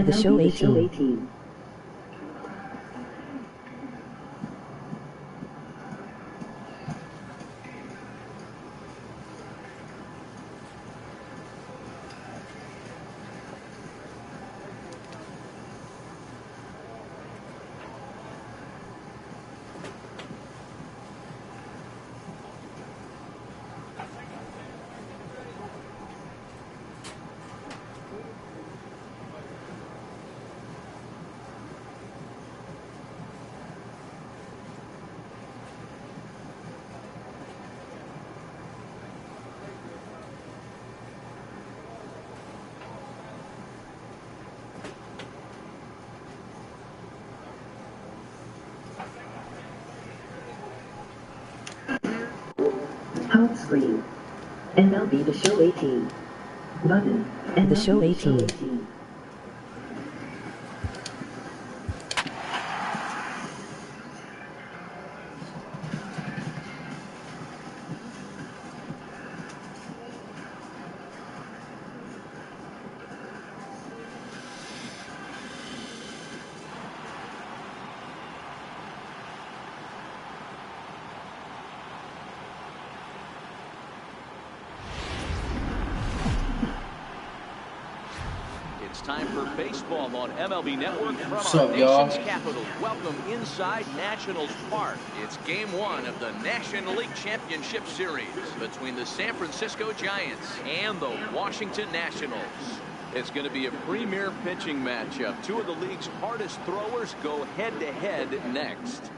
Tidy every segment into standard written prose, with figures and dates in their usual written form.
The show 18. Home screen. MLB The Show 18. Button. And The Show 18. It's time for baseball on MLB Network from What's our up, y'all? nation's capital. Welcome inside Nationals Park. It's Game 1 of the National League Championship Series between the San Francisco Giants and the Washington Nationals. It's going to be a premier pitching matchup. Two of the league's hardest throwers go head-to-head next.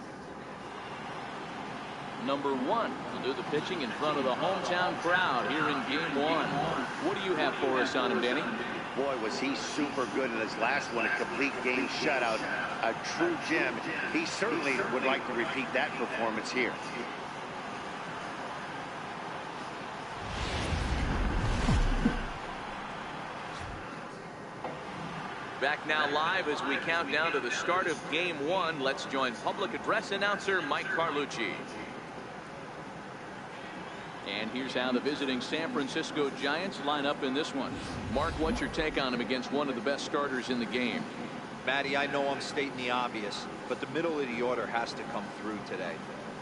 Number 1 will do the pitching in front of the hometown crowd here in Game 1. What do you have for us on him, Danny? Boy, was he super good in his last one, a complete game shutout, a true gem. He certainly would like to repeat that performance here. Back now live as we count down to the start of Game 1. Let's join public address announcer Mike Carlucci. And here's how the visiting San Francisco Giants line up in this one. Mark, what's your take on him against one of the best starters in the game? Matty, I know I'm stating the obvious, but the middle of the order has to come through today.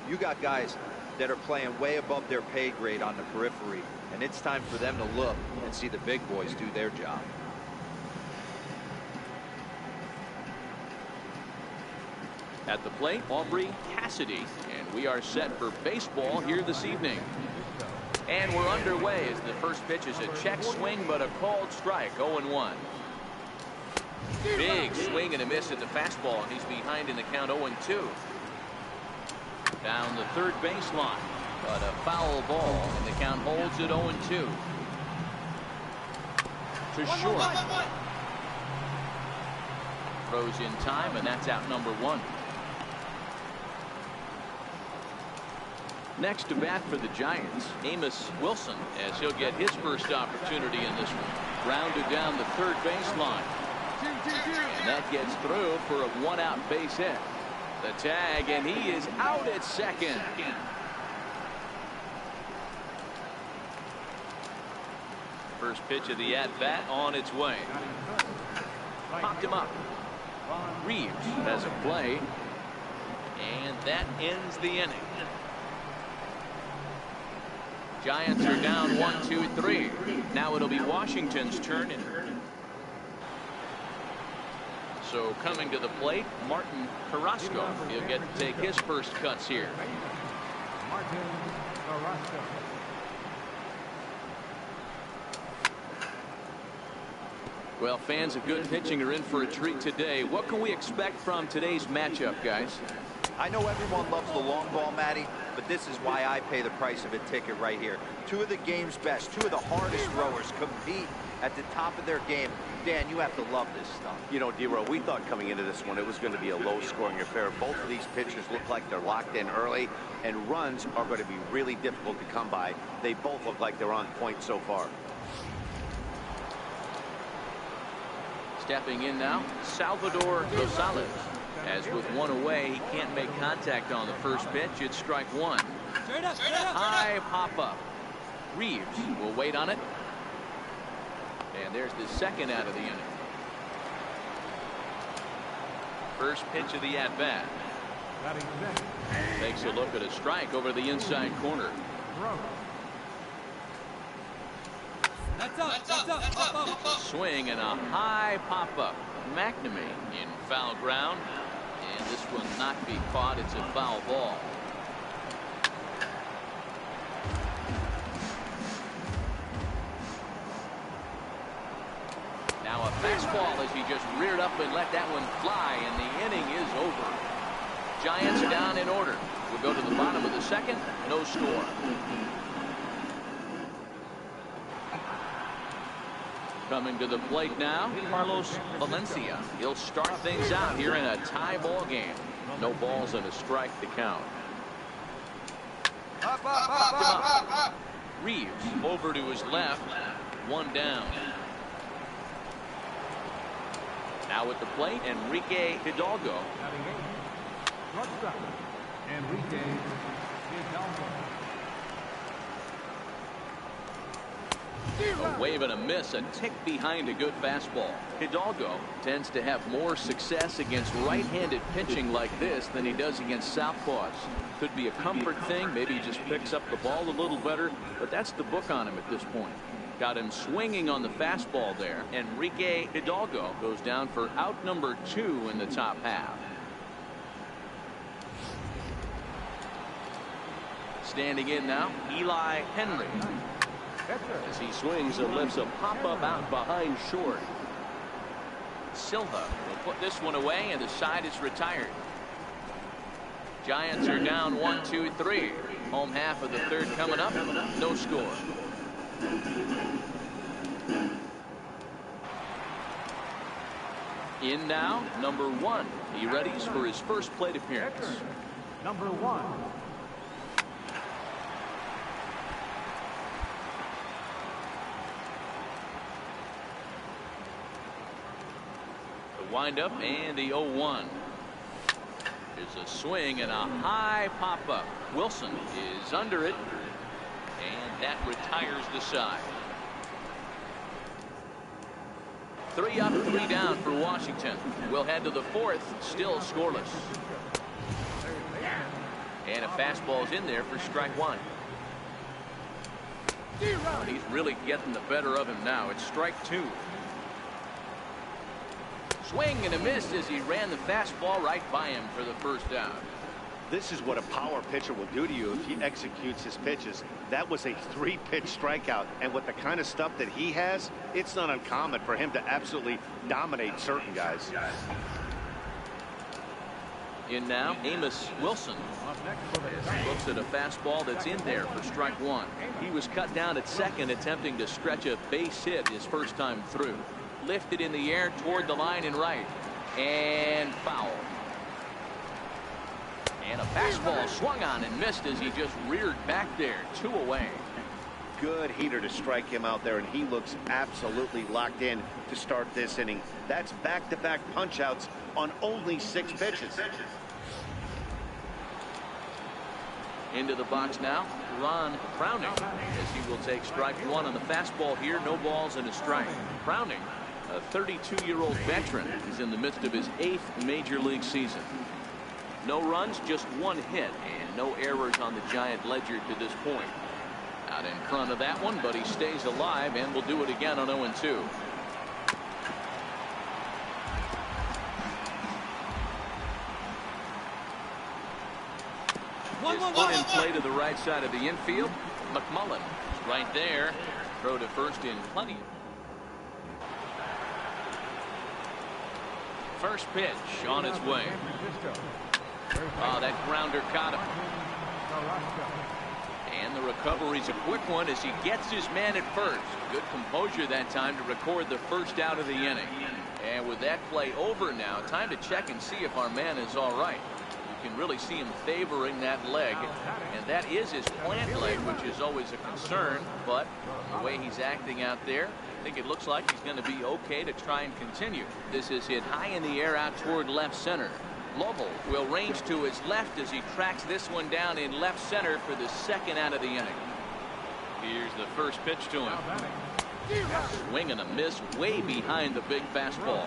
You got guys that are playing way above their pay grade on the periphery, and it's time for them to look and see the big boys do their job. At the plate, Aubrey Cassidy, and we are set for baseball here this evening. And we're underway as the first pitch is a check swing, but a called strike, 0-1. Big swing and a miss at the fastball, and he's behind in the count 0-2. Down the third baseline, but a foul ball, and the count holds at 0-2. To short. Throws in time, and that's out number 1. Next to bat for the Giants, Amos Wilson, as he'll get his first opportunity in this one. Grounded down the third baseline. And that gets through for a one-out base hit. The tag, and he is out at second. First pitch of the at-bat on its way. Popped him up. Reeves has a play. And that ends the inning. Giants are down 1-2-3. Now it'll be Washington's turn. So coming to the plate, Martin Carrasco. He'll get to take his first cuts here. Martin Carrasco. Well, fans of good pitching are in for a treat today. What can we expect from today's matchup, guys? I know everyone loves the long ball, Matty, but this is why I pay the price of a ticket right here. Two of the game's best, two of the hardest throwers compete at the top of their game. Dan, you have to love this stuff. You know, D-Row, we thought coming into this one it was going to be a low-scoring affair. Both of these pitchers look like they're locked in early, and runs are going to be really difficult to come by. They both look like they're on point so far. Stepping in now, Salvador Rosales. As with one away, he can't make contact on the first pitch. It's strike 1. High pop-up. Reeves will wait on it. And there's the second out of the inning. First pitch of the at-bat. Batting second. Takes a look at a strike over the inside corner. Throw. Swing and a high pop-up. McNamee in foul ground. And this will not be caught. It's a foul ball. Now a fastball as he just reared up and let that one fly, and the inning is over. Giants down in order. We'll go to the bottom of the second. No score. Coming to the plate now, Carlos Valencia. He'll start things out here in a tie ball game. No balls and a strike to count. Reeves over to his left. One down. Now at the plate, Enrique Hidalgo. Batting eighth. Shortstop. Enrique Hidalgo. A wave and a miss, a tick behind a good fastball. Hidalgo tends to have more success against right-handed pitching like this than he does against southpaws. Could be a comfort thing. Maybe he just picks up the ball a little better, but that's the book on him at this point. Got him swinging on the fastball there. Enrique Hidalgo goes down for out number 2 in the top half. Standing in now, Eli Henry. As he swings and lifts a pop-up out behind short. Silva will put this one away, and the side is retired. Giants are down 1-2-3. Home half of the third coming up. No score. In now, number 1. He readies for his first plate appearance. Number 1. Wind up and the 0-1 is a swing and a high pop-up. Wilson is under it, and that retires the side. 3 up, 3 down for Washington. We'll head to the 4th, still scoreless. And a fastball's in there for strike 1. He's really getting the better of him now. It's strike 2. Swing and a miss as he ran the fastball right by him for the first down. This is what a power pitcher will do to you if he executes his pitches. That was a 3-pitch strikeout, and with the kind of stuff that he has, it's not uncommon for him to absolutely dominate certain guys. In now, Amos Wilson looks at a fastball that's in there for strike 1. He was cut down at second, attempting to stretch a base hit his first time through. Lifted in the air toward the line and right, and foul. And a fastball swung on and missed as he just reared back there. 2 away. Good heater to strike him out there, and he looks absolutely locked in to start this inning. That's back-to-back punch-outs on only 6 pitches. Into the box now, Ron Browning, as he will take strike 1 on the fastball here. No balls and a strike. Browning, a 32-year-old veteran, is in the midst of his 8th major league season. No runs, just 1 hit, and no errors on the Giant ledger to this point. Out in front of that one, but he stays alive and will do it again on 0-2. One in play to the right side of the infield. McMullen is right there. Throw to first in plenty. First pitch on its way. Oh, that grounder caught him. And the recovery's a quick one as he gets his man at first. Good composure that time to record the first out of the inning. And with that play over now, time to check and see if our man is all right. You can really see him favoring that leg, and that is his plant leg, which is always a concern. But the way he's acting out there, I think it looks like he's going to be okay to try and continue. This is hit high in the air out toward left center. Lovell will range to his left as he tracks this one down in left center for the second out of the inning. Here's the first pitch to him. Swing and a miss way behind the big fastball.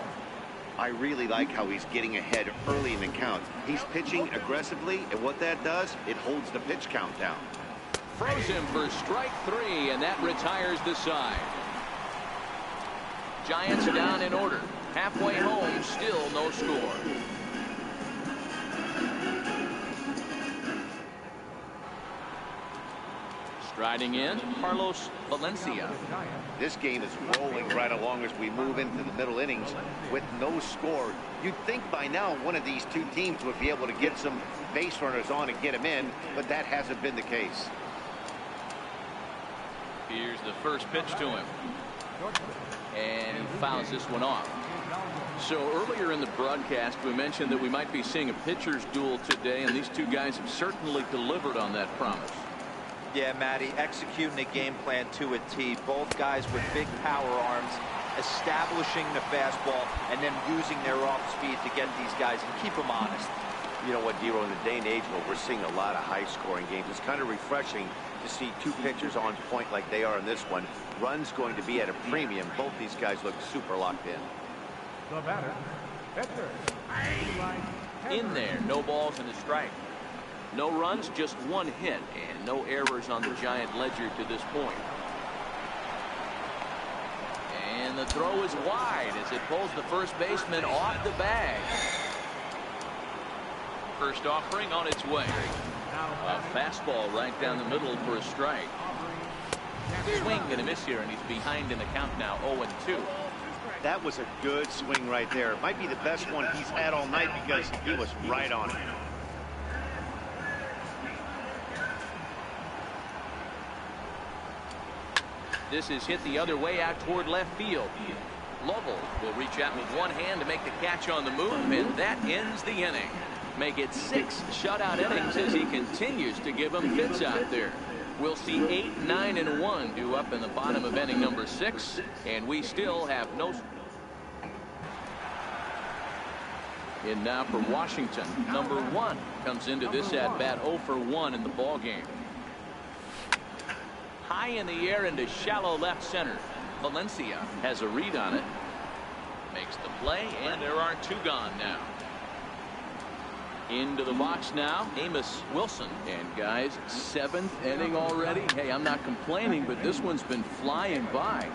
I really like how he's getting ahead early in the count. He's pitching aggressively, and what that does, it holds the pitch count down. Throws him for strike 3, and that retires the side. Giants down in order. Halfway home, still no score. Striding in, Carlos Valencia. This game is rolling right along as we move into the middle innings with no score. You'd think by now one of these two teams would be able to get some base runners on and get them in, but that hasn't been the case. Here's the first pitch to him. And he fouls this one off. So earlier in the broadcast, we mentioned that we might be seeing a pitcher's duel today, and these two guys have certainly delivered on that promise. Yeah, Matty, executing the game plan to a T. Both guys with big power arms, establishing the fastball, and then using their off speed to get these guys and keep them honest. You know what, Dero, in the day and age where we're seeing a lot of high-scoring games, it's kind of refreshing to see two pitchers on point like they are in this one. Runs going to be at a premium. Both these guys look super locked in. The batter, pitcher. In there, no balls and a strike. No runs, just one hit, and no errors on the Giant ledger to this point. And the throw is wide as it pulls the first baseman off the bag. First offering on its way. A fastball right down the middle for a strike. Swing and a miss here, and he's behind in the count now, 0-2. That was a good swing right there. It might be the best one he's had all night because he was right on it. This is hit the other way out toward left field. Lovell will reach out with one hand to make the catch on the move, and that ends the inning. Make it 6 shutout innings as he continues to give them fits out there. We'll see 8, 9, and 1 due up in the bottom of inning number 6, and we still have no. And now for Washington, number 1 comes into this at bat 0 for 1 in the ball game. High in the air into shallow left center. Valencia has a read on it. Makes the play, and there are 2 gone now. Into the box now, Amos Wilson. And guys, 7th inning already. Hey, I'm not complaining, but this one's been flying by.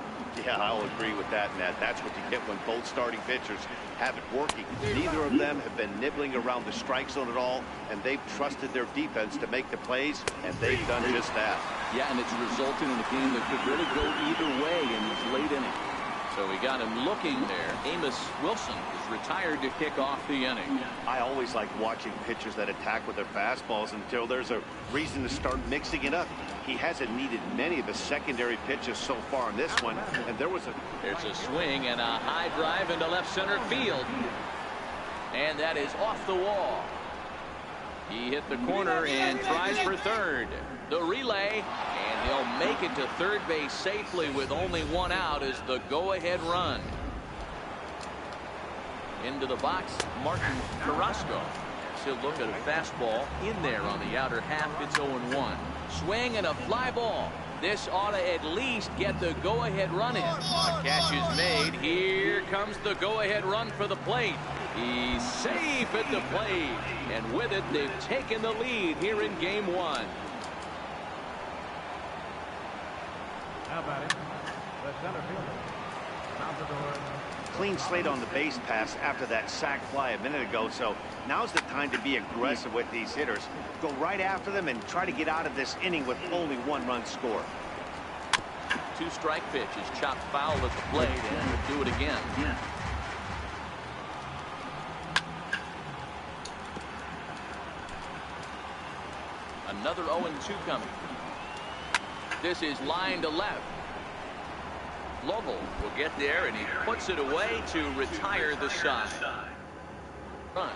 Yeah, I'll agree with that, Matt. That's what you get when both starting pitchers have it working. Neither of them have been nibbling around the strike zone at all, and they've trusted their defense to make the plays, and they've done just that. Yeah, and it's resulted in a game that could really go either way in this late inning. So we got him looking there. Amos Wilson is retired to kick off the inning. I always like watching pitchers that attack with their fastballs until there's a reason to start mixing it up. He hasn't needed many of the secondary pitches so far in this one, and there's a swing and a high drive into left center field. And that is off the wall. He hit the corner and tries for third. The relay, and he'll make it to third base safely with only 1 out as the go-ahead run. Into the box, Martin Carrasco. He'll look at a fastball in there on the outer half. It's 0-1. Swing and a fly ball. This ought to at least get the go-ahead run in. The catch is made. Here comes the go-ahead run for the plate. He's safe at the plate. And with it, they've taken the lead here in game 1. How about it? The center fielder. Salvador. clean slate on the base pass after that sac fly a minute ago, so now's the time to be aggressive with these hitters. Go right after them and try to get out of this inning with only 1 run score. 2 strike pitches, chopped foul at the plate, and will do it again. Another 0-2 coming. This is line to left. Lovell will get there, and he puts it away to retire the side. Run.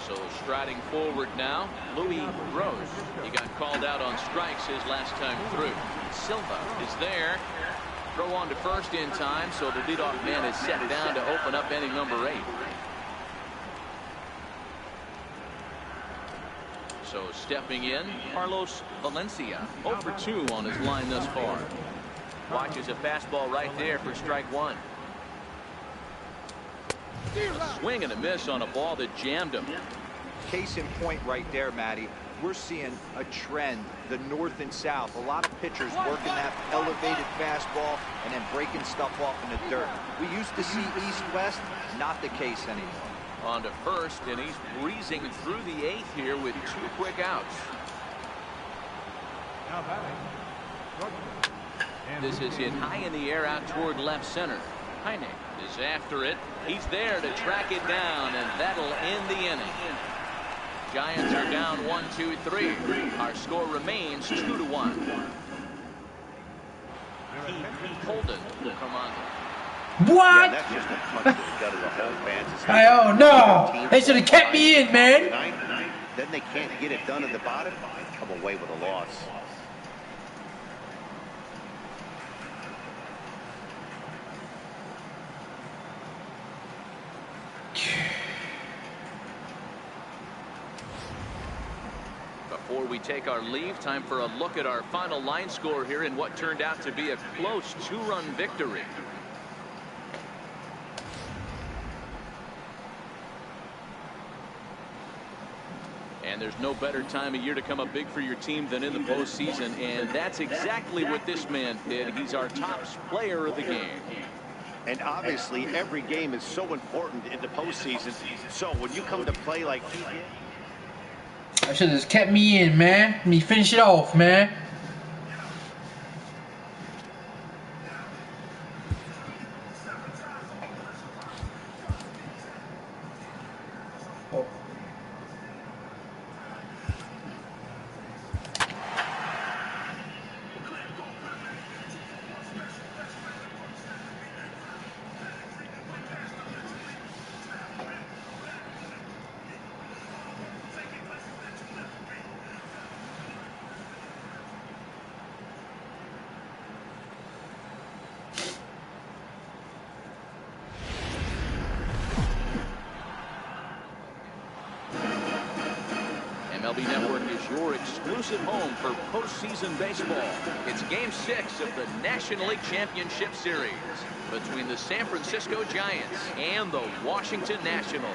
So striding forward now, Louis Rose. He got called out on strikes his last time through. Silva is there. Throw on to first in time, so the leadoff man is set down to open up inning number 8. So stepping in, Carlos Valencia, 0 for 2 on his line thus far. Watches a fastball right there for strike 1. A swing and a miss on a ball that jammed him. Case in point right there, Matty. We're seeing a trend, the north and south. A lot of pitchers working that elevated fastball and then breaking stuff off in the dirt. We used to see east-west, not the case anymore. On to first, and he's breezing through the 8th here with 2 quick outs. Now batting. This is hit high in the air out toward left center. Heine is after it. He's there to track it down, and that'll end the inning. Giants are down 1-2-3. Our score remains 2-1. Holden will come on. What? Yeah, that's just a punch to the gut of the whole fans. Oh no! They should have kept me in, man. Then they can't get it done at the bottom. Come away with a loss. Before we take our leave, time for a look at our final line score here in what turned out to be a close 2-run victory. And there's no better time of year to come up big for your team than in the postseason, and that's exactly what this man did. He's our top player of the game. And obviously, every game is so important in the postseason. So when you come to play like he did, I should have just kept me in, man. Let me finish it off, man. MLB Network is your exclusive home for postseason baseball. It's Game 6 of the National League Championship Series between the San Francisco Giants and the Washington Nationals.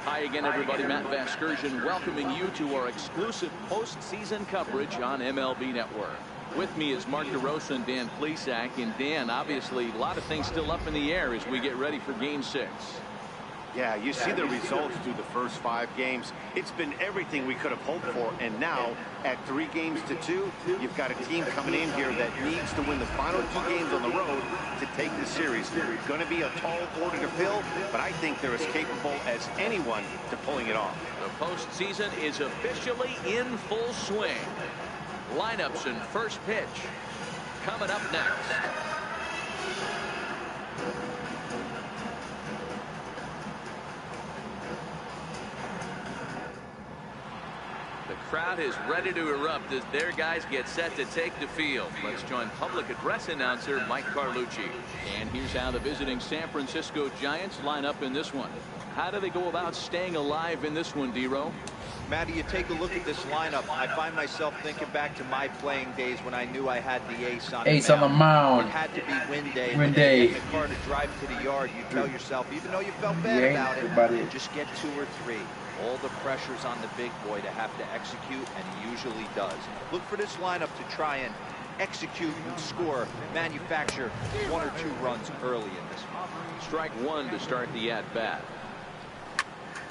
Hi again, everybody. Matt Vasgersian welcoming you to our exclusive postseason coverage on MLB Network. With me is Mark DeRosa and Dan Plesac. And Dan, obviously, a lot of things still up in the air as we get ready for Game 6. yeah, you see the results through the first 5 games. It's been everything we could have hoped for. And now, at 3-2, you've got a team coming in here that needs to win the final 2 games on the road to take this series. Going to be a tall order to fill, but I think they're as capable as anyone to pulling it off. The postseason is officially in full swing. Lineups and first pitch coming up next. The crowd is ready to erupt as their guys get set to take the field. Let's join public address announcer Mike Carlucci. And here's how the visiting San Francisco Giants line up in this one. How do they go about staying alive in this one, D-Row? Matty, you take a look at this lineup. I find myself thinking back to my playing days when I knew I had the ace on the mound. It had to be win day. Win day. Get in the car to drive to the yard, you tell yourself, even though you felt bad about it, just get 2 or 3. All the pressure's on the big boy to have to execute, and he usually does. Look for this lineup to try and execute and score, manufacture 1 or 2 runs early in this one. Strike 1 to start the at-bat.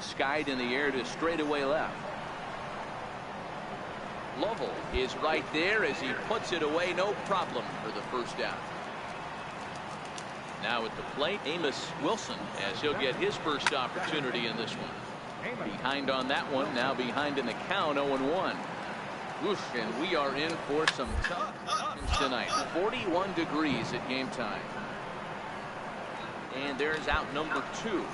Skied in the air to straightaway left. Lovell is right there as he puts it away, no problem for the first out. Now at the plate, Amos Wilson, as he'll get his first opportunity in this one. Behind on that one, now behind in the count, 0-1. Whoosh, and we are in for some tough times tonight. 41 degrees at game time. And there's out number 2.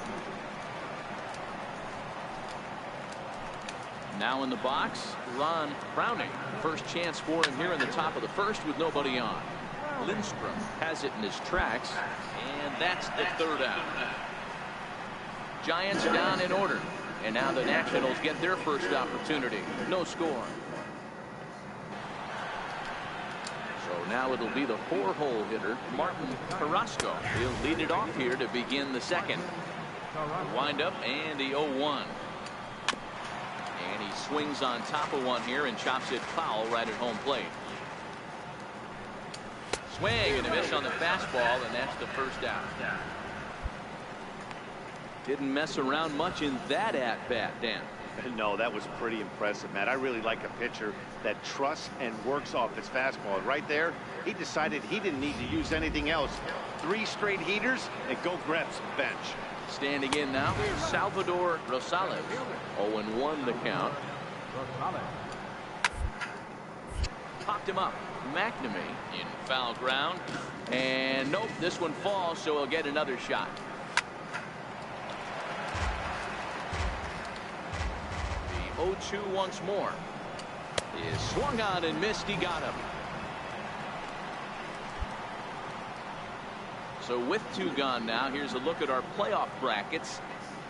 Now in the box, Ron Browning. First chance for him here in the top of the first with nobody on. Lindstrom has it in his tracks, and that's the 3rd out. Giants down in order, and now the Nationals get their first opportunity. No score. now it'll be the 4-hole hitter, Martin Carrasco. He'll lead it off here to begin the second. Wind up and the 0-1. And he swings on top of one here and chops it foul right at home plate. Swing and a miss on the fastball, and that's the first out. Didn't mess around much in that at-bat, Dan. No, that was pretty impressive, Matt. I really like a pitcher that trusts and works off his fastball. Right there, he decided he didn't need to use anything else. 3 straight heaters and go grab some bench. Standing in now, Salvador Rosales. 0-1 the count. Popped him up. McNamee in foul ground. And nope, this one falls, so he'll get another shot. The 0-2 once more. Is swung on and missed. He got him. So with 2 gone now, here's a look at our playoff brackets.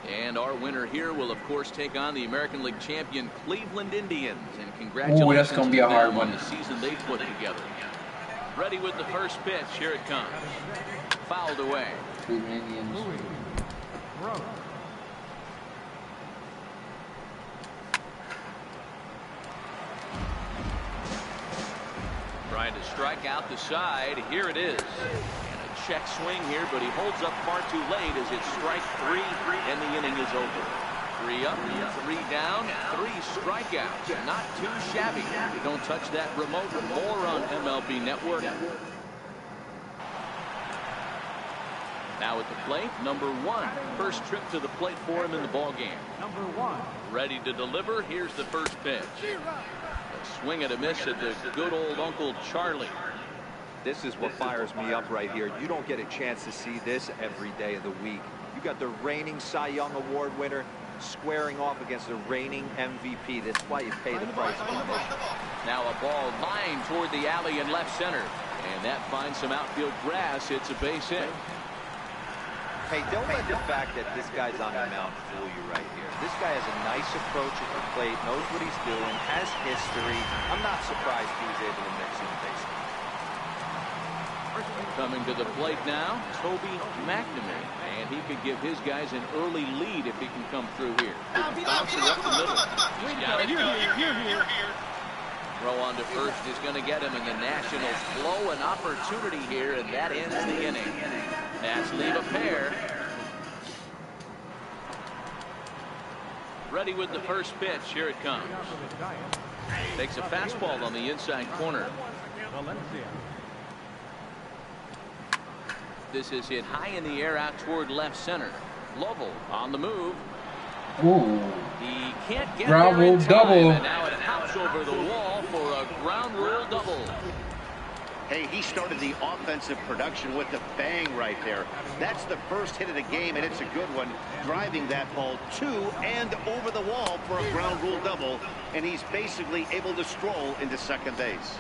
And our winner here will, of course, take on the American League champion Cleveland Indians. And congratulations that's gonna be a hard on one. the season they put together. Ready with the first pitch. Here it comes. Fouled away. Cleveland Indians. Trying to strike out the side. Here it is. And a check swing here, but he holds up far too late as it's strike 3, and the inning is over. 3 up, 3 down, 3 strikeouts. Not too shabby. Don't touch that remote. More on MLB Network. Now at the plate, number 1. First trip to the plate for him in the ballgame. Number 1. Ready to deliver. Here's the first pitch. A swing and a miss at the good old Uncle Charlie. This is what fires me up right here. You don't get a chance to see this every day of the week. You got the reigning Cy Young Award winner squaring off against the reigning MVP. That's why you pay the price for this. Now a ball lined toward the alley in left center. And that finds some outfield grass. It's a base hit. Hey, don't let the fact that this guy's on the mound fool you right here. This guy has a nice approach at the plate, knows what he's doing, has history. I'm not surprised he was able to mix in baseball. Coming to the plate now, Toby McNamee. And he could give his guys an early lead if he can come through here. Bouncing up the middle. He's got it. Throw on to first is going to get him, and the Nationals blow an opportunity here, and that ends the inning. Nats leave a pair. Ready with the first pitch. Here it comes. Takes a fastball on the inside corner. This is hit high in the air out toward left center. Lovell on the move. Ooh. He can't get Ground there in rule time, double. and now it hops over the wall for a ground rule double. Hey, he started the offensive production with a bang right there. That's the first hit of the game, and it's a good one. Driving that ball to and over the wall for a ground rule double, and he's basically able to stroll into second base.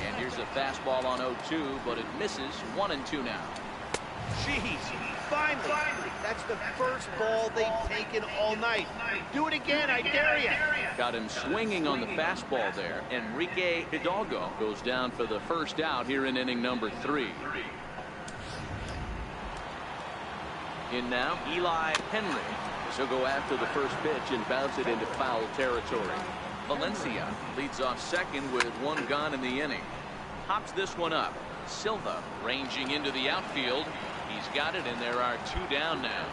And here's a fastball on 0-2, but it misses. 1-2 now. Jeez, finally. That's the first ball they've taken all night. Do it again, I dare you. Got him swinging on the fastball there. Enrique Hidalgo goes down for the first out here in inning number 3. In now, Eli Henry. So go after the first pitch and bounce it into foul territory. Valencia leads off second with 1 gone in the inning. Hops this one up. Silva ranging into the outfield. He's got it, and there are 2 down now.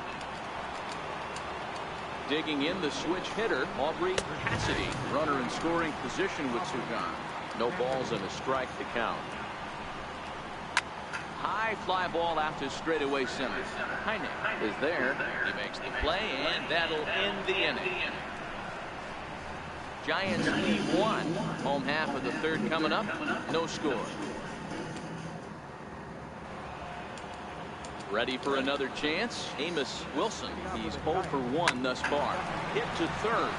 Digging in the switch hitter, Aubrey Cassidy. Runner in scoring position with 2 gone. No balls and a strike to count. High fly ball out to straightaway center. Heine is there. He makes the play, and that'll end the inning. Giants lead 1. Home half of the 3rd coming up. No score. Ready for another chance. Amos Wilson. He's 0 for 1 thus far. Hit to third.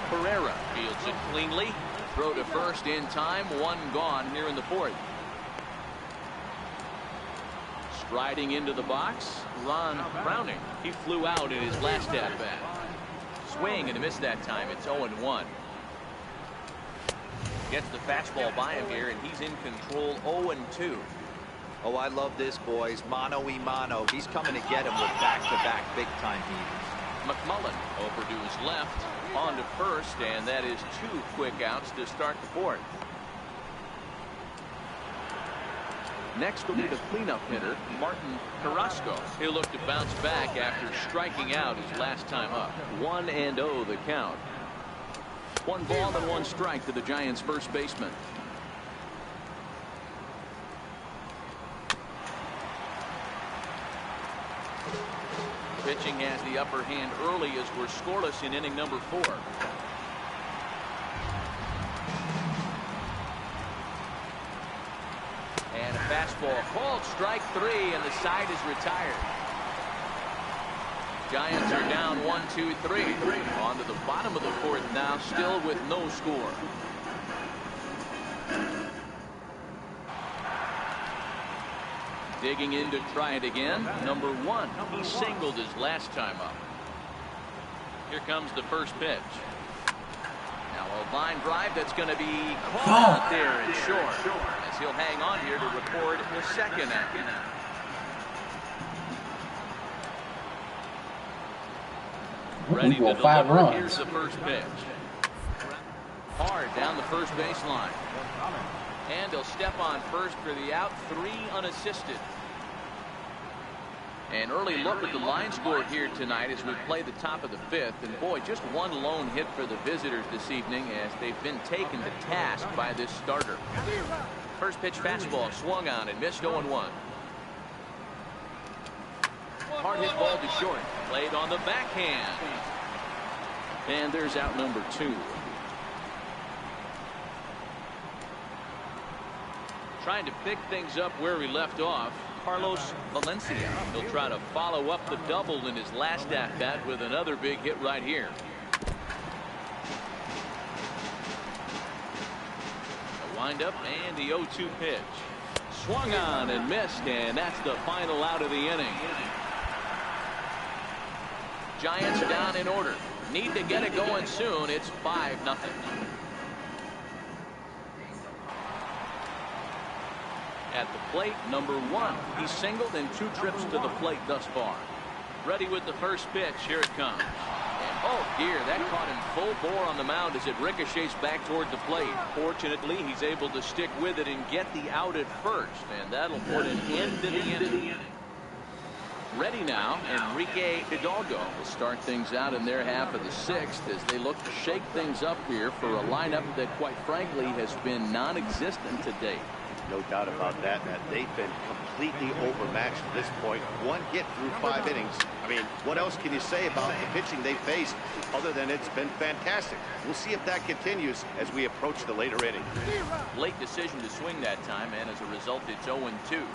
Pereira fields it cleanly. Throw to first in time. 1 gone here in the 4th. Striding into the box, Ron Browning. He flew out in his last at bat. Swing and a miss that time. It's 0-1. Gets the fastball by him here, and he's in control 0-2. Oh, I love this, boys. Mano-y-mano. He's coming to get him with back-to-back big-time heat. McMullen over to his left, on to first, and that is 2 quick outs to start the 4th. Next will be the cleanup hitter, Martin Carrasco. He'll look to bounce back after striking out his last time up. 1-0 the count. 1 ball and 1 strike to the Giants' first baseman. Pitching has the upper hand early as we're scoreless in inning number 4. And a fastball called strike 3, and the side is retired. Giants are down 1-2-3. On to the bottom of the 4th now, still with no score. Digging in to try it again. Number 1. He singled his last time up. Here comes the first pitch. Now a line drive that's going to be caught out there and short. As he'll hang on here to record the second out. Ready to 5 deliver. runs. Here's the first pitch. Hard down the first baseline. And he'll step on first for the out. 3 unassisted. An early look at the line score here tonight as we play the top of the 5th. And boy, just 1 lone hit for the visitors this evening as they've been taken to task by this starter. First pitch fastball swung on and missed 0-1. Hard hit ball to short. Played on the backhand. And there's out number 2. Trying to pick things up where we left off, Carlos Valencia. He'll try to follow up the double in his last at-bat with another big hit right here. A windup and the 0-2 pitch. Swung on and missed, and that's the final out of the inning. Giants down in order. Need to get it going soon. It's 5-0. At the plate, number 1. He's singled in 2 trips to the plate thus far. Ready with the first pitch. Here it comes. And oh dear, that caught him full bore on the mound as it ricochets back toward the plate. Fortunately, he's able to stick with it and get the out at first. And that'll put an end to the inning. Ready now, Enrique Hidalgo will start things out in their half of the 6th as they look to shake things up here for a lineup that, quite frankly, has been non-existent to date. No doubt about that, Matt. They've been completely overmatched at this point. 1 hit through 5 innings. I mean, what else can you say about the pitching they faced other than it's been fantastic? We'll see if that continues as we approach the later innings. Late decision to swing that time, and as a result, it's 0-2.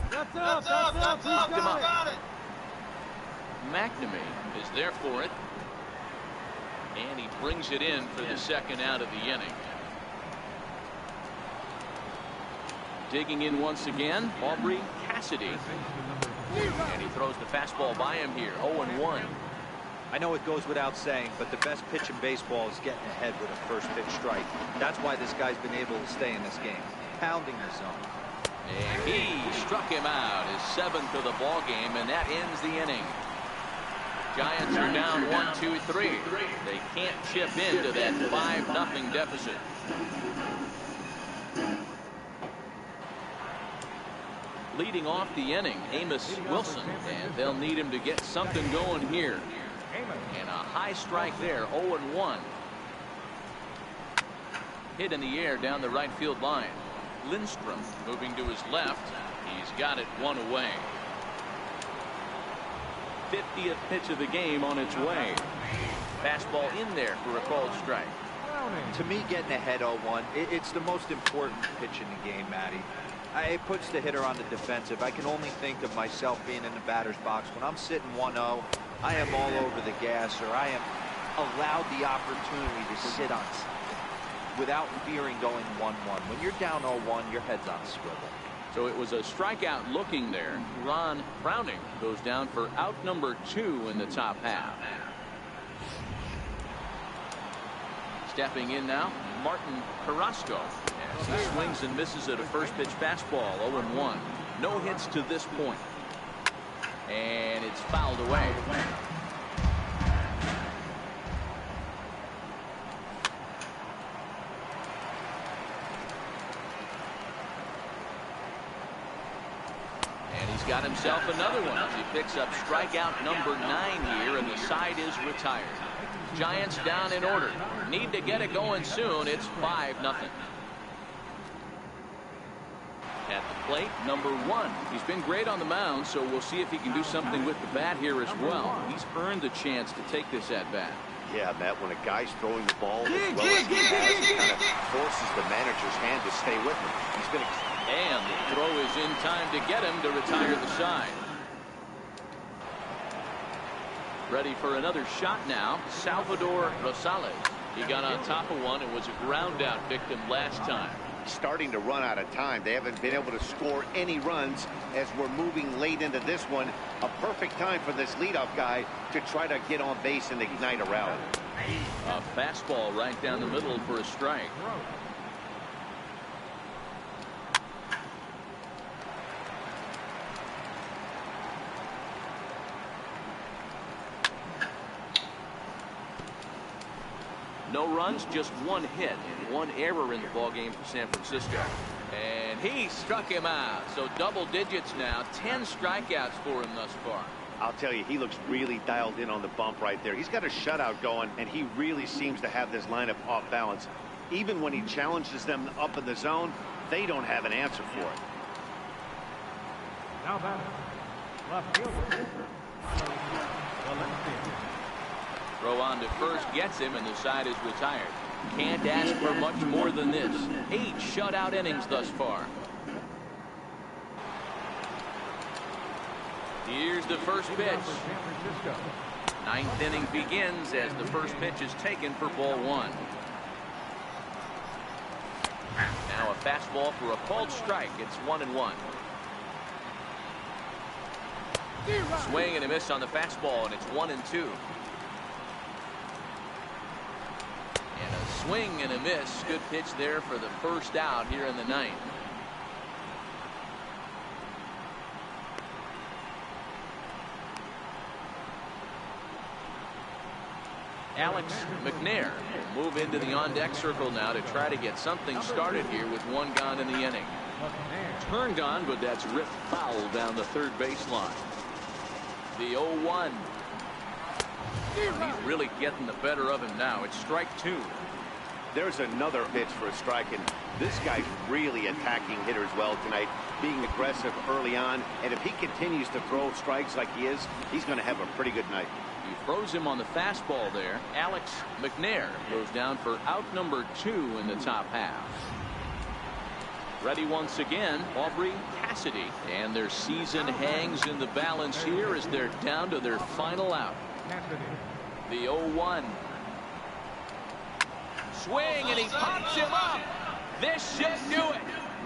That's up. He's got it. McNamee is there for it. And he brings it in for the second out of the inning. Digging in once again, Aubrey Cassidy. And he throws the fastball by him here, 0-1. I know it goes without saying, but the best pitch in baseball is getting ahead with a first pitch strike. That's why this guy's been able to stay in this game, pounding the zone. And he struck him out, his 7th of the ball game, and that ends the inning. Giants are down 1-2-3. They can't chip into that 5-0 deficit. Leading off the inning, Amos Wilson, and they'll need him to get something going here. And a high strike there, 0-1. Hit in the air down the right field line. Lindstrom moving to his left. He's got it 1 away. 50th pitch of the game on its way. Fastball in there for a called strike. To me, getting ahead 0-1, it's the most important pitch in the game, Matty. It puts the hitter on the defensive. I can only think of myself being in the batter's box. When I'm sitting 1-0, I am all over the gas, or I am allowed the opportunity to sit on without fearing going 1-1. When you're down 0-1, your head's on a swivel. So it was a strikeout looking there. Ron Browning goes down for out number 2 in the top half. Stepping in now, Martin Carrasco. As he swings and misses at a first pitch fastball, 0-1. No hits to this point. And it's fouled away. And he's got himself another one as he picks up strikeout number 9 here, and the side is retired. Giants down in order. Need to get it going soon. It's 5-0. At the plate, number 1. He's been great on the mound, so we'll see if he can do something with the bat here as well. He's earned the chance to take this at bat. Yeah, Matt, when a guy's throwing the ball as well as he has, it kind of forces the manager's hand to stay with him. He's been... And the throw is in time to get him to retire the side. Ready for another shot now, Salvador Rosales. He got on top of one and was a ground out victim last time. Starting to run out of time. They haven't been able to score any runs as we're moving late into this one. A perfect time for this leadoff guy to try to get on base and ignite a rally. A fastball right down the middle for a strike. No runs, just one hit and one error in the ballgame for San Francisco. And he struck him out. So double digits now, 10 strikeouts for him thus far. I'll tell you, he looks really dialed in on the bump right there. He's got a shutout going, and he really seems to have this lineup off balance. Even when he challenges them up in the zone, they don't have an answer for it. Now batter, left fielder. Throw on to first gets him, and the side is retired. Can't ask for much more than this. 8 shutout innings thus far. Here's the first pitch. 9th inning begins as the first pitch is taken for ball 1. Now a fastball for a called strike. It's 1-1. Swing and a miss on the fastball, and it's 1-2. And a swing and a miss. Good pitch there for the first out here in the 9th. Alex McNair will move into the on-deck circle now to try to get something started here with 1 gone in the inning. Turned on, but that's ripped foul down the third baseline. The 0-1. He's really getting the better of him now. It's strike 2. There's another pitch for a strike, and this guy's really attacking hitters well tonight, being aggressive early on. And if he continues to throw strikes like he is, he's going to have a pretty good night. He throws him on the fastball there. Alex McNair goes down for out number 2 in the top half. Ready once again, Aubrey Cassidy. And their season hangs in the balance here as they're down to their final out. The 0-1. Swing, and he pops him up. This should do it.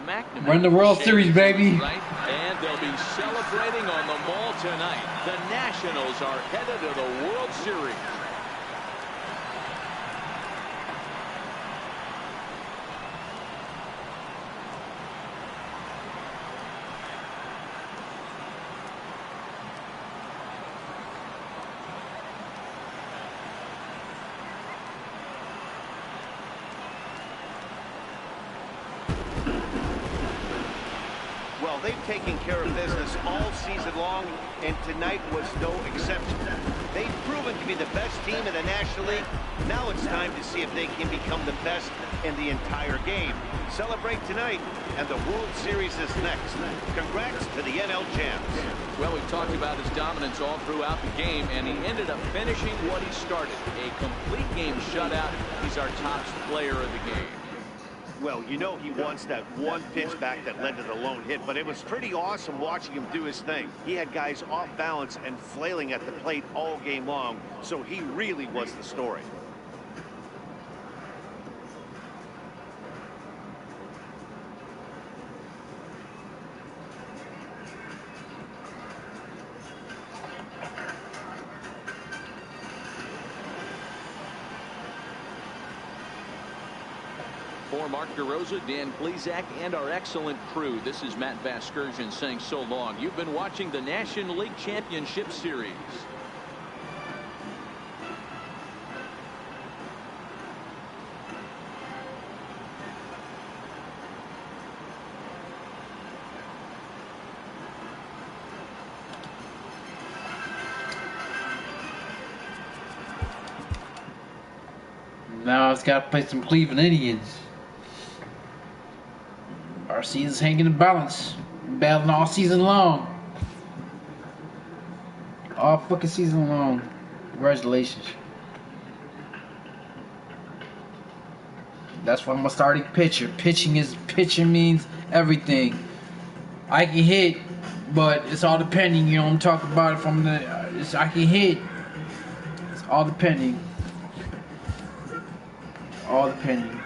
McNamara We're in the World Series, baby. right, and they'll be celebrating on the Mall tonight. The Nationals are headed to the World Series. Well, they've taken care of business all season long, and tonight was no exception. They've proven to be the best team in the National League. Now it's time to see if they can become the best in the entire game. Celebrate tonight, and the World Series is next. Congrats to the NL champs. Well, we've talked about his dominance all throughout the game, and he ended up finishing what he started. A complete game shutout. He's our top player of the game. Well, you know he wants that one pitch back that led to the lone hit, but it was pretty awesome watching him do his thing. He had guys off balance and flailing at the plate all game long, so he really was the story. For Mark DeRosa, Dan Plesac, and our excellent crew, this is Matt Vasgersian saying so long. You've been watching the National League Championship Series. Now it's got to play some Cleveland Indians. Our season's hanging in balance. Battling all season long. All fucking season long. Congratulations. That's why I'm a starting pitcher. Pitching means everything. I can hit, but it's all depending. You know, I'm talking about it from the. I can hit. It's all depending. All depending.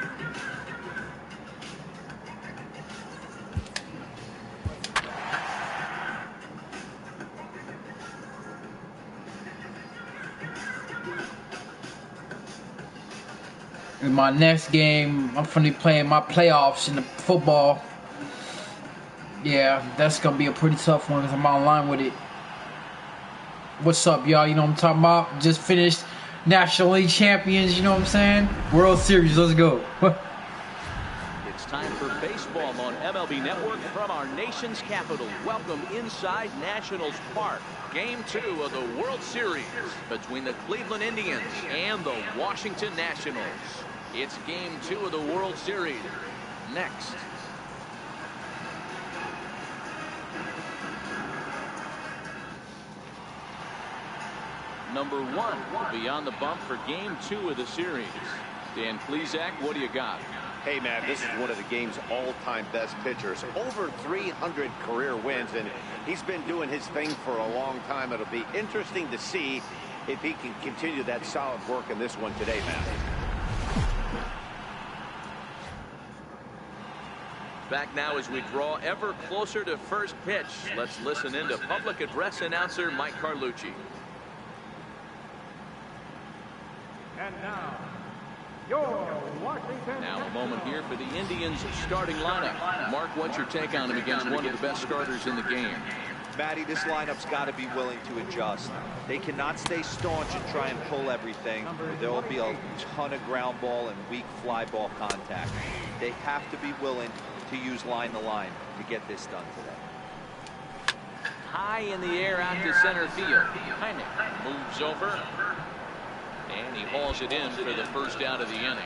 In my next game, I'm finna be playing my playoffs in the football. Yeah, that's gonna be a pretty tough one because I'm online with it. What's up, y'all? You know what I'm talking about? Just finished National League champions, you know what I'm saying? World Series, let's go. It's time for baseball on MLB Network from our nation's capital. Welcome inside Nationals Park. Game 2 of the World Series between the Cleveland Indians and the Washington Nationals. It's Game 2 of the World Series. Next. Number 1 will be on the bump for Game 2 of the series. Dan Plesac, what do you got? Hey, man, this is one of the game's all-time best pitchers. Over 300 career wins, and he's been doing his thing for a long time. It'll be interesting to see if he can continue that solid work in this one today, man. Back now as we draw ever closer to first pitch. Let's listen in to public address announcer Mike Carlucci. And now, your Washington. Now a moment here for the Indians starting lineup. Mark, what's your take on him against one of the best starters in the game? Matty, this lineup's got to be willing to adjust. They cannot stay staunch and try and pull everything. There will be a ton of ground ball and weak fly ball contact. They have to be willing to use line to line to get this done today. High in the air out to center field. Hynek moves over. And he hauls it in for the first out of the inning.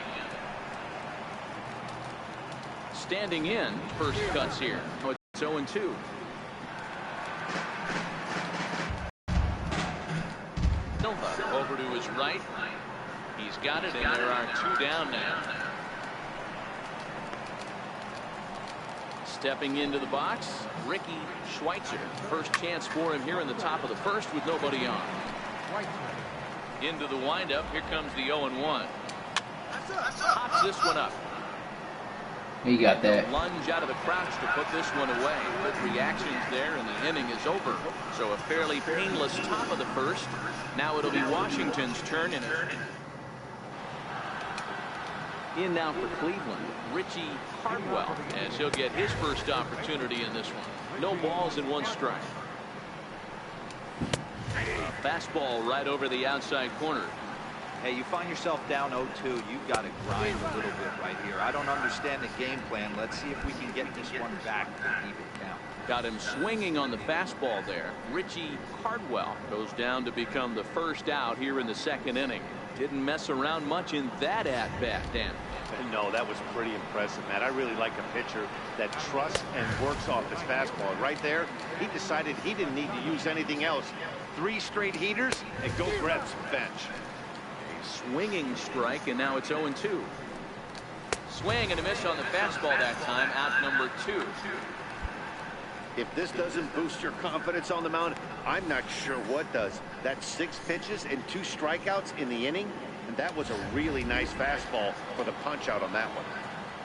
Standing in, first cuts here. Oh, it's 0-2. Silva over to his right. He's got it, and there are 2 down now. Stepping into the box, Ricky Schweitzer. First chance for him here in the top of the first with nobody on. Into the windup. Here comes the 0-1. Pops this one up. He got that. Lunge out of the crouch to put this one away. Good reactions there, and the inning is over. So a fairly painless top of the first. Now it'll be Washington's turn in it. In now for Cleveland, Richie Hardwell, as he'll get his first opportunity in this one. No balls and 1 strike. A fastball right over the outside corner. Hey, you find yourself down 0-2, you've got to grind a little bit right here. I don't understand the game plan. Let's see if we can get this one back to even count. Got him swinging on the fastball there. Richie Hardwell goes down to become the first out here in the second inning. Didn't mess around much in that at-bat, Dan. No, that was pretty impressive, man. I really like a pitcher that trusts and works off his fastball. Right there, he decided he didn't need to use anything else. 3 straight heaters and go grab some bench. A swinging strike, and now it's 0-2. Swing and a miss on the fastball that time, out number 2. If this doesn't boost your confidence on the mound, I'm not sure what does. That's 6 pitches and 2 strikeouts in the inning, and that was a really nice fastball for the punch out on that one.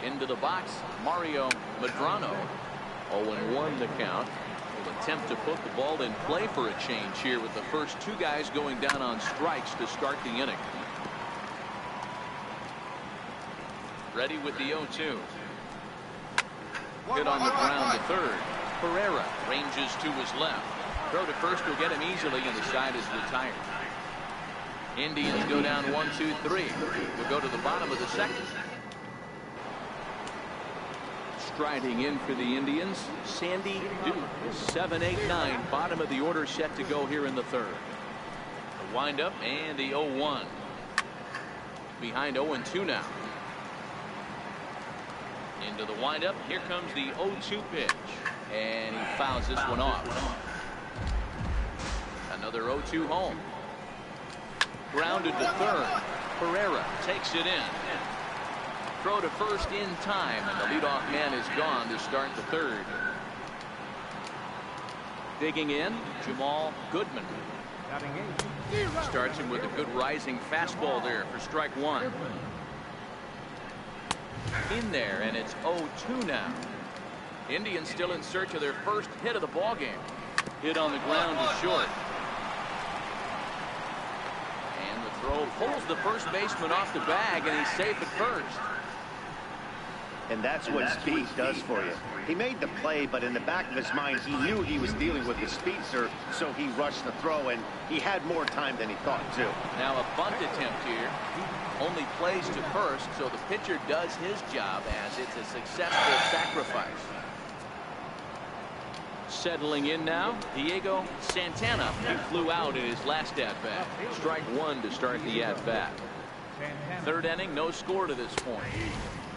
Into the box, Mario Medrano. 0-1 the count. Will attempt to put the ball in play for a change here with the first 2 guys going down on strikes to start the inning. Ready with the 0-2. Hit on the ground to third. Pereira ranges to his left. Throw to first will get him easily, and the side is retired. Indians go down 1-2-3. We'll go to the bottom of the second. Striding in for the Indians, Sandy Duke. 7-8-9, bottom of the order set to go here in the third. The windup and the 0-1. Behind 0-2 now. Into the windup. Here comes the 0-2 pitch. And he fouls this one off. Another 0-2 home. Grounded to third. Pereira takes it in. Throw to first in time, and the leadoff man is gone to start the third. Digging in, Jamal Goodman. Starts him with a good rising fastball there for strike one. In there, and it's 0-2 now. Indians still in search of their first hit of the ballgame. Hit on the ground to short. And the throw pulls the first baseman off the bag, and he's safe at first. And that's what speed does for you. He made the play, but in the back of his mind, he knew he was dealing with the speedster, so he rushed the throw, and he had more time than he thought, too. Now a bunt attempt here. Only plays to first, so the pitcher does his job as it's a successful sacrifice. Settling in now, Diego Santana, who flew out in his last at-bat. Strike one to start the at-bat. Third inning, no score to this point.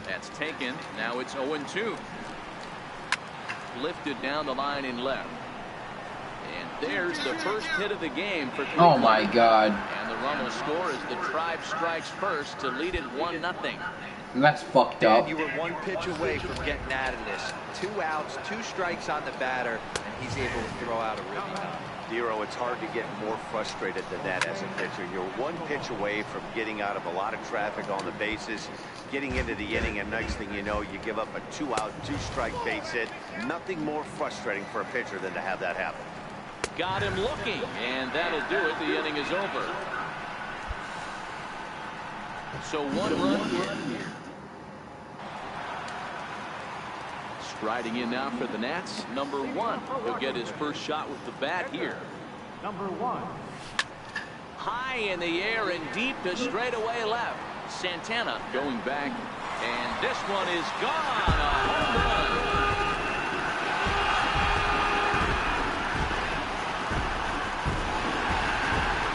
That's taken. Now it's 0-2. Lifted down the line in left. And there's the first hit of the game for Cleveland. Oh my God. And the run will score as the Tribe strikes first to lead it 1-0. That's fucked up. Dan, you were one pitch away from getting out of this. 2 outs, 2 strikes on the batter, and he's able to throw out a ribby. Dero, it's hard to get more frustrated than that as a pitcher. You're one pitch away from getting out of a lot of traffic on the bases, getting into the inning, and next thing you know, you give up a 2-out, 2-strike base hit. Nothing more frustrating for a pitcher than to have that happen. Got him looking, and that'll do it. The inning is over. So 1 run here. Striding in now for the Nats, number 1. He'll get his first shot with the bat here. Number 1. High in the air and deep to straightaway left. Santana going back, and this one is gone. A home run.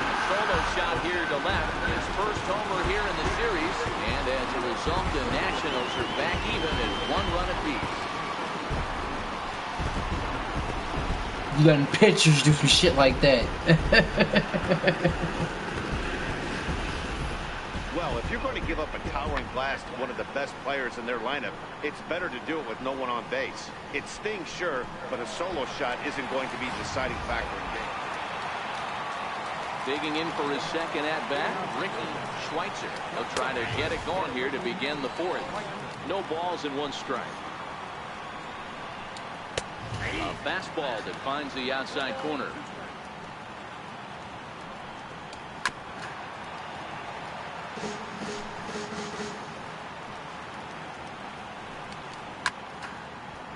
A solo shot here to left. His first homer here in the series, and as a result, the Nationals are back even at 1 run apiece. You letting pitchers do some shit like that. Well, if you're going to give up a towering blast to one of the best players in their lineup, it's better to do it with no one on base. It stings, sure, but a solo shot isn't going to be the deciding factor in the game. Digging in for his second at-bat, Ricky Schweitzer. He'll try to get it going here to begin the fourth. No balls and 1 strike. A fastball that finds the outside corner.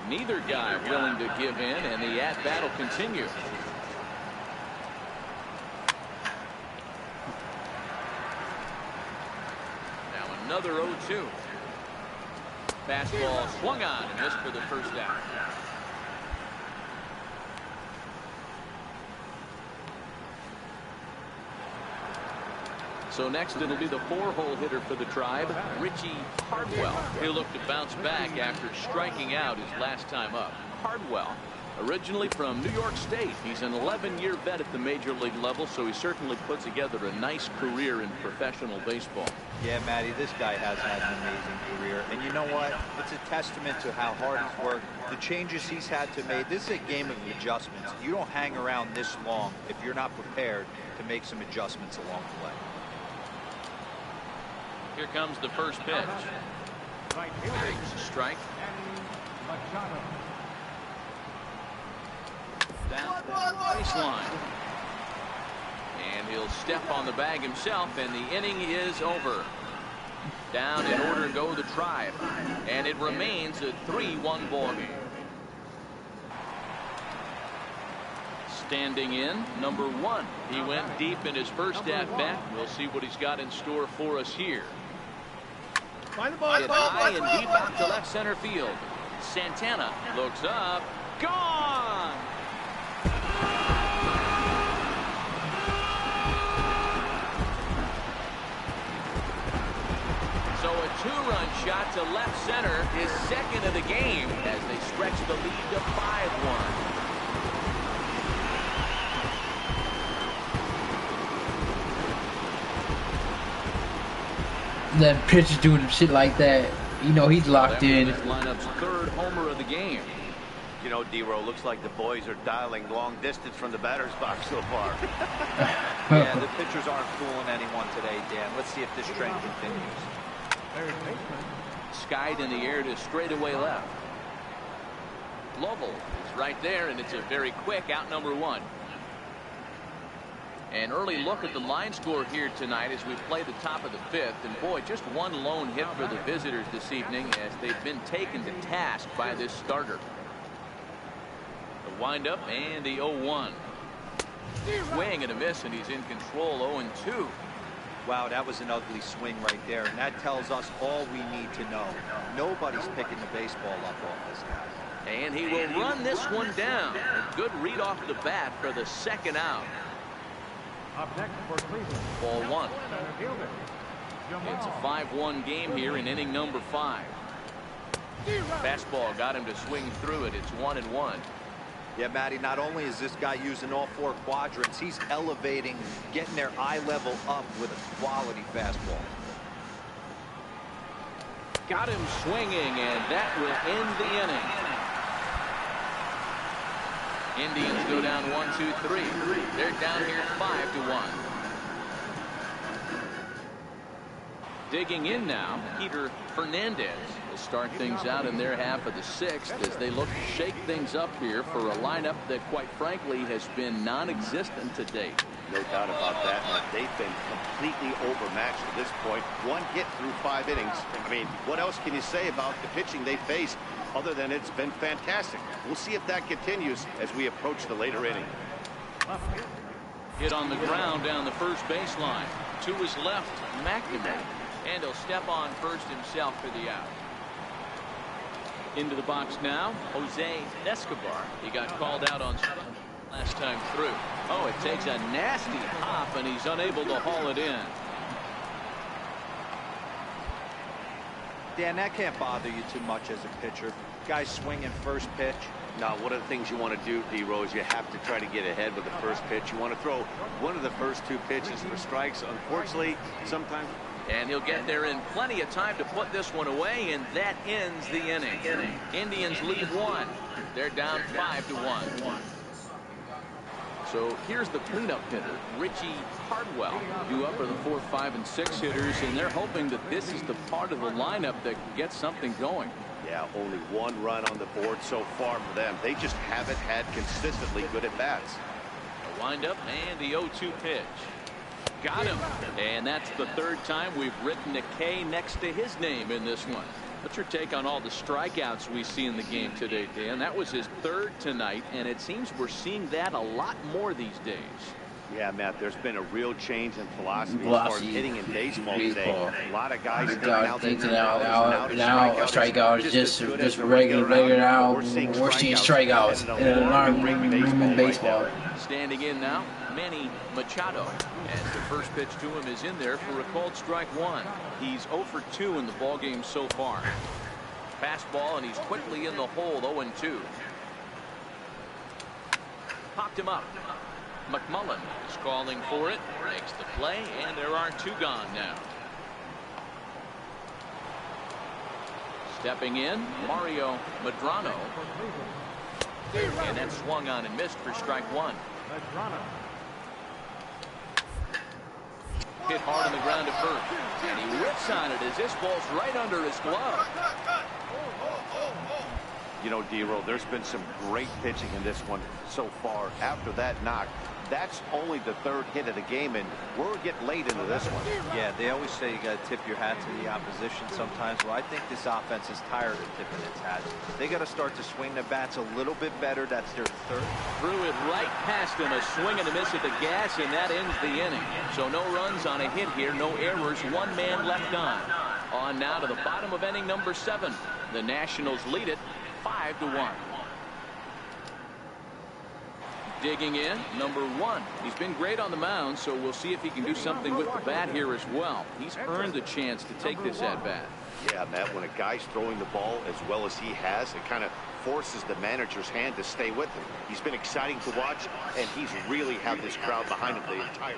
Neither guy willing to give in, and the at-bat will continue. Now another 0-2. Fastball swung on and missed for the first out. So next it'll be the 4-hole hitter for the Tribe, Richie Hardwell. He'll look to bounce back after striking out his last time up. Hardwell, originally from New York State. He's an 11-year vet at the major league level, so he certainly put together a nice career in professional baseball. Yeah, Matty, this guy has had an amazing career. And you know what? It's a testament to how hard he's worked, the changes he's had to make. This is a game of adjustments. You don't hang around this long if you're not prepared to make some adjustments along the way. Here comes the first pitch. Takes a strike. Down the baseline. And he'll step on the bag himself, and the inning is over. Down in order to go the Tribe. And it remains a 3-1 ball game. Standing in, number 1. He went deep in his first at-bat. We'll see what he's got in store for us here. Find the ball. Hit high and deep out to left center field. Santana looks up. Gone! So a 2-run shot to left center is second of the game as they stretch the lead to 5-1. That pitcher doing shit like that, you know he's locked in. This lineup's third homer of the game. You know, D-Row, looks like the boys are dialing long distance from the batter's box so far. Yeah, the pitchers aren't fooling anyone today, Dan. Let's see if this trend continues. Skied in the air to straightaway left. Lovell is right there, and it's a very quick out number 1. An early look at the line score here tonight as we play the top of the 5th. And boy, just one lone hit for the visitors this evening as they've been taken to task by this starter. The windup and the 0-1. Swing and a miss, and he's in control. 0-2. Wow, that was an ugly swing right there, and that tells us all we need to know. Nobody's picking the baseball up off this guy. And he will run this one down. A good read off the bat for the second out. Up next for Cleveland. Ball 1. Center fielder, It's a Jamal. 5-1 game here in inning number 5. Fastball got him to swing through it. It's 1-1. Yeah, Matty, not only is this guy using all 4 quadrants, he's elevating, getting their eye level up with a quality fastball. Got him swinging, and that will end the inning. Indians go down 1-2-3. They're down here 5-1. Digging in now, Peter Fernandez will start things out in their half of the 6th as they look to shake things up here for a lineup that, quite frankly, has been non-existent to date. No doubt about that. They've been completely overmatched at this point. 1 hit through 5 innings. I mean, what else can you say about the pitching they face other than it's been fantastic? We'll see if that continues as we approach the later inning. Hit on the ground down the first baseline. To his left, McNamara. And he'll step on first himself for the out. Into the box now, Jose Escobar. He got called out on last time through. Oh, it takes a nasty hop, and he's unable to haul it in. Dan, that can't bother you too much as a pitcher. Guys swinging first pitch. Now, one of the things you want to do, D-Row, is you have to try to get ahead with the first pitch. You want to throw one of the first 2 pitches for strikes. Unfortunately, sometimes... And he'll get there in plenty of time to put this one away, and that ends the inning. Indians lead 1. They're down 5-1. So here's the cleanup hitter, Richie Hardwell. Due up are the 4, 5, and 6 hitters, and they're hoping that this is the part of the lineup that can get something going. Yeah, only 1 run on the board so far for them. They just haven't had consistently good at-bats. A windup and the 0-2 pitch. Got him. And that's the 3rd time we've written a K next to his name in this one. What's your take on all the strikeouts we see in the game today, Dan? That was his 3rd tonight, and it seems we're seeing that a lot more these days. Yeah, Matt, there's been a real change in philosophy as far as hitting in baseball today. A lot of guys thinking out now strikeout is just regular now. We're seeing strikeouts in alarm baseball. Standing in now, Manny Machado. And the first pitch to him is in there for a called strike 1. He's 0 for 2 in the ballgame so far. Fastball, and he's quickly in the hole, 0-2. Popped him up. McMullen is calling for it, makes the play, and there are 2 gone now. Stepping in, Mario Medrano. And that swung on and missed for strike 1. Hit hard on the ground to first, and he whips on it as this ball's right under his glove. You know, D-Row, there's been some great pitching in this one so far. After that knock, That's only the third hit of the game, and we're getting late into this one. Yeah, they always say you got to tip your hat to the opposition sometimes. Well, I think this offense is tired of tipping its hat. They got to start to swing the bats a little bit better. That's their third. Threw it right past him, a swing and a miss at the gas, and that ends the inning. So no runs on a hit here, no errors, one man left on. On now to the bottom of inning number 7. The Nationals lead it 5-1. Digging in, number 1. He's been great on the mound, so we'll see if he can do something with the bat here as well. He's earned the chance to take this at bat. Yeah, Matt, when a guy's throwing the ball as well as he has, it kind of forces the manager's hand to stay with him. He's been exciting to watch, and he's really had this crowd behind him the entire time.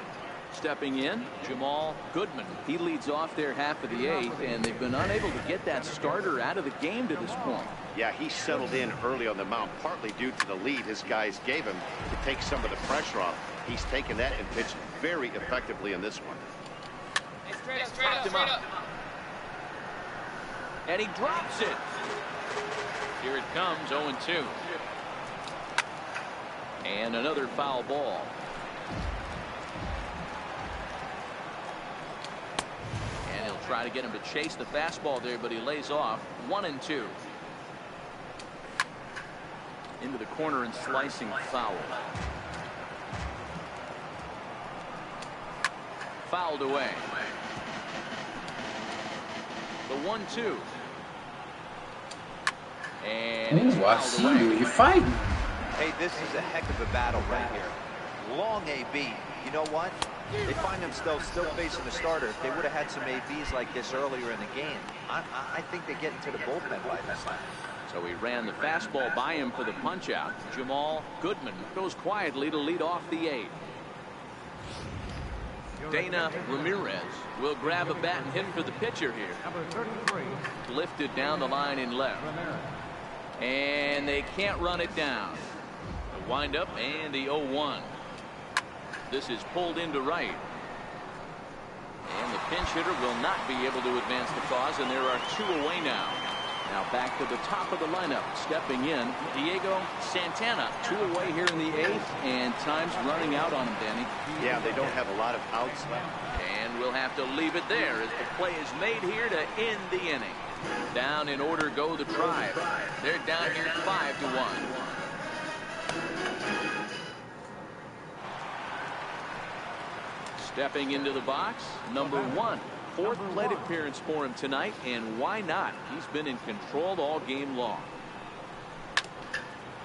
Stepping in, Jamal Goodman. He leads off their half of the 8th, and they've been unable to get that starter out of the game to this point. Yeah, he settled in early on the mound, partly due to the lead his guys gave him to take some of the pressure off. He's taken that and pitched very effectively in this one. Straight up. And he drops it. Here it comes, 0-2. And another foul ball. And he'll try to get him to chase the fastball there, but he lays off. 1-2. Into the corner and slicing foul. Fouled away. The 1-2. And Ooh, I see you. You're fighting. Hey, this is a heck of a battle right here. Long AB. You know what? They find themselves still facing the starter. If they would have had some ABs like this earlier in the game, I think they get into the bullpen by this time. So he ran the fastball by him for the punch-out. Jamal Goodman goes quietly to lead off the 8th. Dana Ramirez will grab a bat and hit for the pitcher here. Number 33. Lifted down the line in left. And they can't run it down. The windup and the 0-1. This is pulled into right. And the pinch hitter will not be able to advance the cause, and there are 2 away now. Now back to the top of the lineup. Stepping in, Diego Santana. 2 away here in the 8th, and time's running out on him, Danny. Yeah, they don't have a lot of outs left. And we'll have to leave it there as the play is made here to end the inning. Down in order go the Tribe. They're down here 5-1. Stepping into the box, number 1. 4th plate appearance for him tonight, and why not? He's been in control all game long.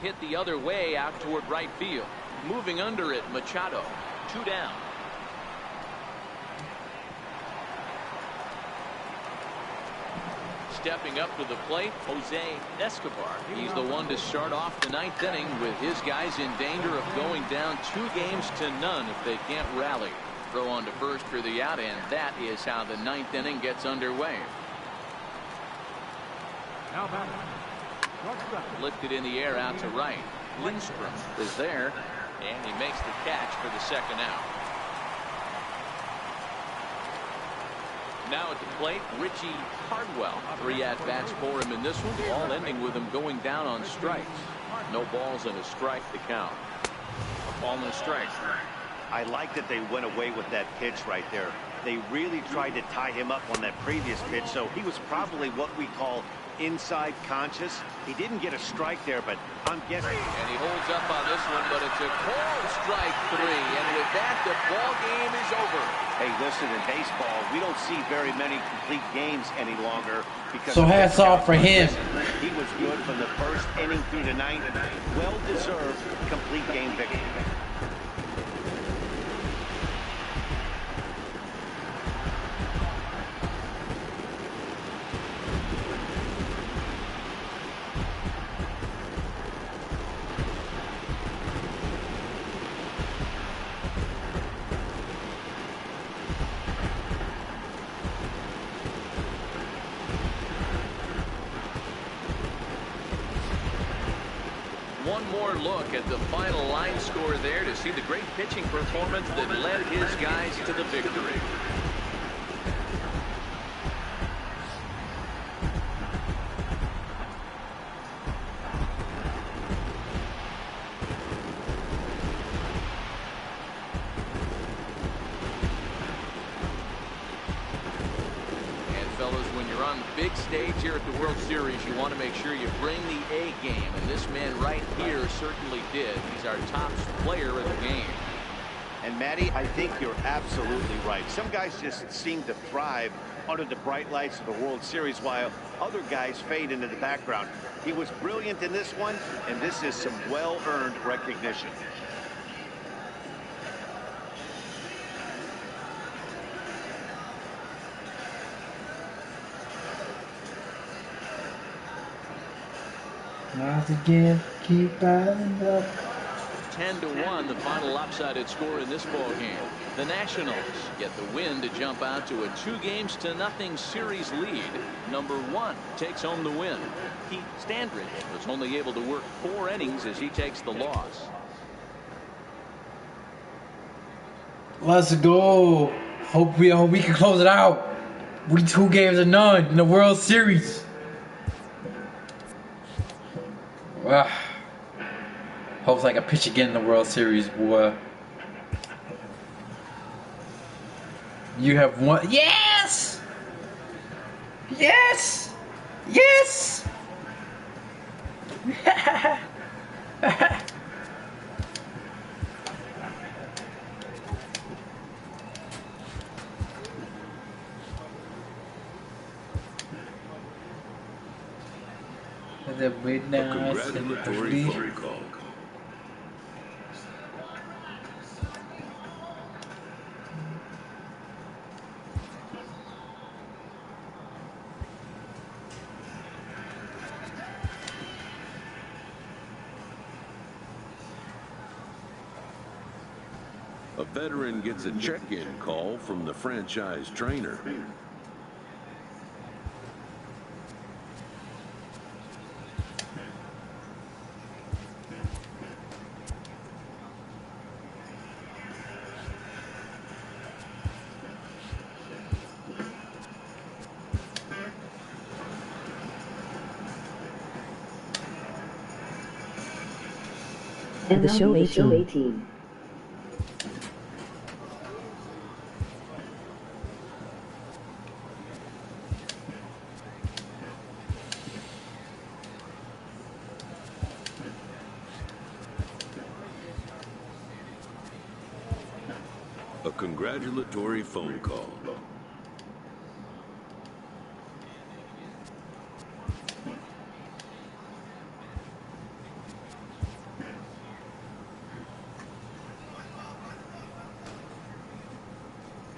Hit the other way out toward right field. Moving under it, Machado. 2 down. Stepping up to the plate, Jose Escobar. He's the one to start off the 9th inning with his guys in danger of going down 2-0 if they can't rally. Throw on to first for the out, and that is how the 9th inning gets underway. Now back. Lifted in the air out to right. Lindstrom is there, and he makes the catch for the second out. Now at the plate, Richie Hardwell. 3 at-bats for him in this one, all ending with him going down on strikes. No balls and a strike to count. A ball and a strike. I like that they went away with that pitch right there. They really tried to tie him up on that previous pitch, so he was probably what we call inside conscious. He didn't get a strike there, but I'm guessing. And he holds up on this one, but it's a cold strike 3. And with that, the ball game is over. Hey, listen, in baseball, we don't see very many complete games any longer. Because So hats off for him. He was good from the first inning through the 9th. Well-deserved complete game victory. One more look at the final line score there to see the great pitching performance that led his guys to the victory. fellas, when you're on the big stage here at the World Series, you want to make sure you bring the A game, and this man right here certainly did. He's our top player of the game. And Matty, I think you're absolutely right. Some guys just seem to thrive under the bright lights of the World Series, while other guys fade into the background. He was brilliant in this one, and this is some well-earned recognition. Once again, keep fighting up. 10-1, the final lopsided score in this ball game. The Nationals get the win to jump out to a 2-0 series lead. Number 1 takes home the win. Pete Standridge was only able to work 4 innings as he takes the loss. Let's go. Hope we can close it out. We 2-0 in the World Series. Wow. Hopes I can pitch again in the World Series, boy. You have won. Yes! Yes! Yes! The midnight Congratulatory phone call. A veteran gets a check-in call from the franchise trainer. And the show 18. A congratulatory phone call.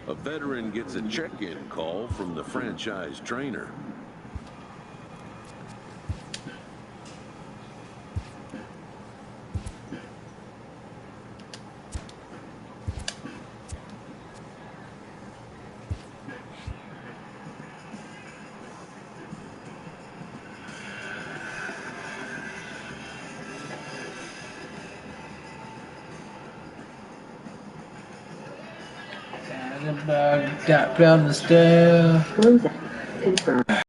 A veteran gets a check-in call from the franchise trainer. Got down the stair. Close out. Confirm.